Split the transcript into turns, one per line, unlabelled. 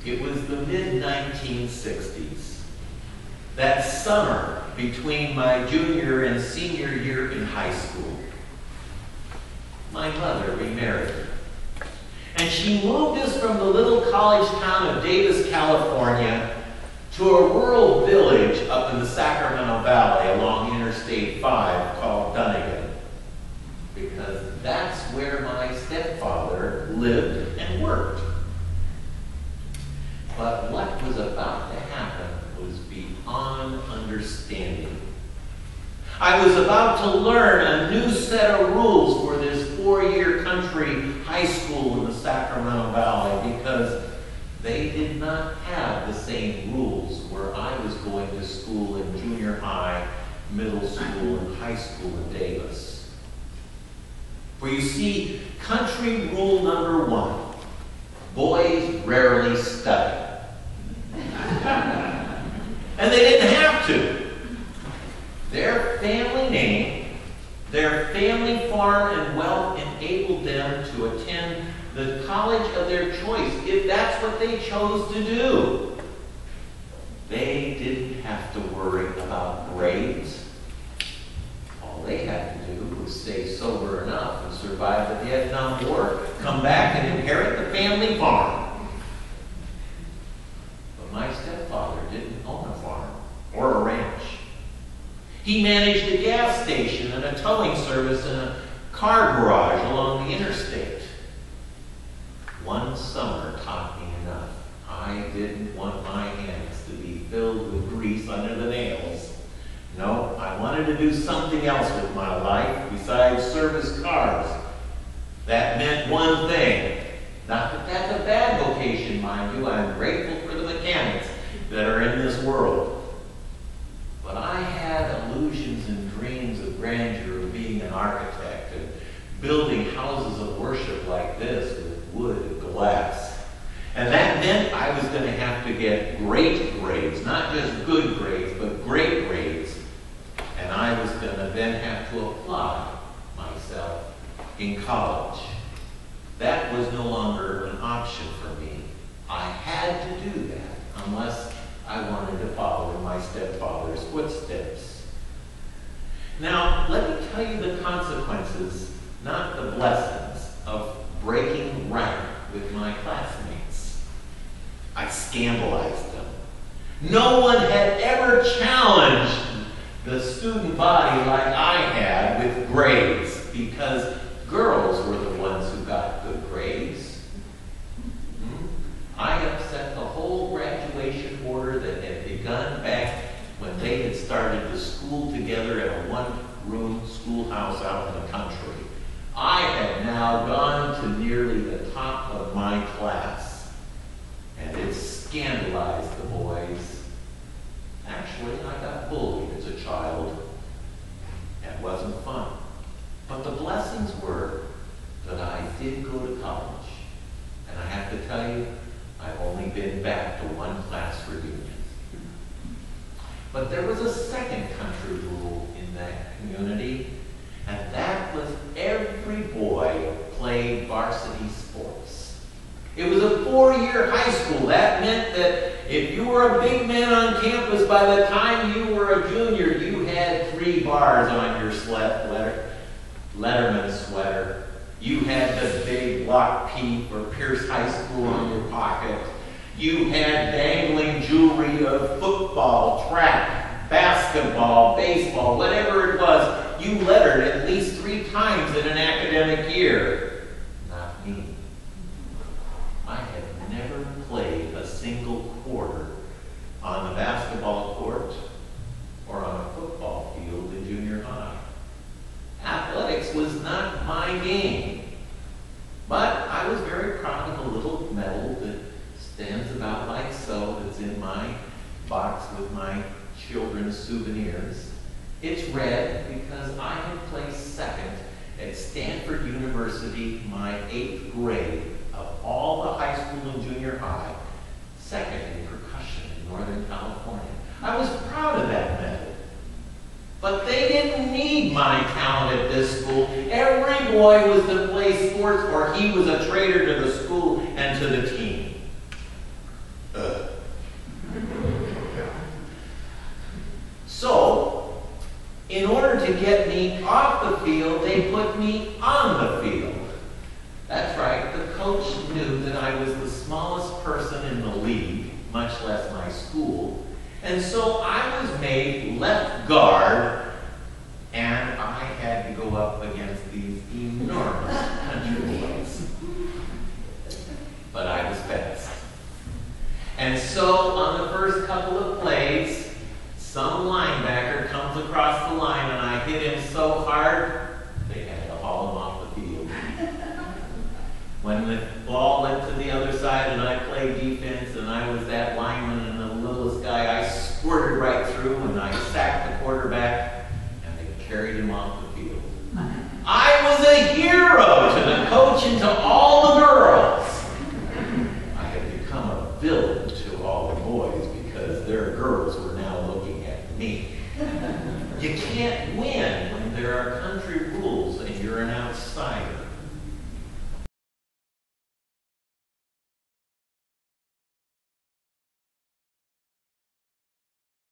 It was the mid-1960s. That summer between my junior and senior year in high school, my mother remarried. And she moved us from the little college town of Davis, California, to a rural village up in the Sacramento Valley along Interstate 5 called Dunnigan, because that's where my stepfather lived and worked. But what was about to happen was beyond understanding. I was about to learn a new set of rules for this 4-year country high school in the Sacramento Valley, because they did not have the same rules where I was going to school in junior high, middle school, and high school in Davis. For you see, country rule number 1, boys rarely study. And they didn't have to. Their family name, their family farm and wealth enabled them to attend the college of their choice, if that's what they chose to do. They didn't have to worry about grades. All they had to do was stay sober enough and survive the Vietnam War, come back and inherit the family farm. But my stepfather didn't own a farm or a ranch. He managed a gas station and a towing service and a car garage along the interstate. One summer taught me enough. I didn't want my hands to be filled with grease under the nails. No, I wanted to do something else with my life besides service cars. That meant one thing. Not that that's a bad vocation, mind you. I'm grateful for the mechanics that are in this world. But I had illusions and dreams of grandeur of being an architect and building houses of worship like this with wood and glass. And that meant I was going to have to get great grades, not just good grades, but great grades. And I was going to then have to apply myself in college. That was no longer an option for me. I had to do that unless I wanted to follow in my stepfather's footsteps. Now, let me tell you the consequences, not the blessings, of breaking rank with my classmates. I scandalized them. No one had ever challenged the student body like I had with grades, because girls were the ones who got good grades. I upset the whole graduation order that had begun back when they had started to school together in a one-room schoolhouse out in the country. I had now gone to nearly the top of my class, and it scandalized the boys. Actually, I got bullied as a child. It wasn't fun. But the blessings were that I did go to college. And I have to tell you, I've only been back to one class reunion. But there was a second country rule in that community, and that was every boy played varsity sports. It was a 4-year high school. That meant that if you were a big man on campus, by the time you were a junior, you had 3 bars on your Letterman sweater. You had the big Lock P for Pierce High School in your pocket. You had dangling jewelry of football, track, basketball, baseball, whatever it was. You lettered at least 3 times in an academic year. Not me. I had never played a single quarter on the basketball court or on a football field in junior high. Athletics was not my game. But I was very proud of a little medal that stands about like so, that's in my box with my children's souvenirs. It's red because I had placed second at Stanford University, my 8th grade of all the high school and junior high, second in percussion in Northern California. I was proud of that medal. But they didn't need my talent at this school. Every boy was to play sports or he was a traitor to the school and to the team. So, in order to get me off the field, they put me on the field. That's right, the coach knew that I was the smallest person in the league, much less my school, and so I was made left guard, and I had to go up against these enormous country boys. But I was fast. And so, on the first couple of plays, some linebacker comes across the line, and I hit him so hard, they had to haul him off the field. When the ball went to the other side and I played defense and I was that lineman and the littlest guy, I squirted right through and I sacked the quarterback and they carried him off the field. I was a hero to the coach and to all the girls. I had become a villain to all the boys because their girls were now looking at me. You can't win when there are country rules and you're an outsider.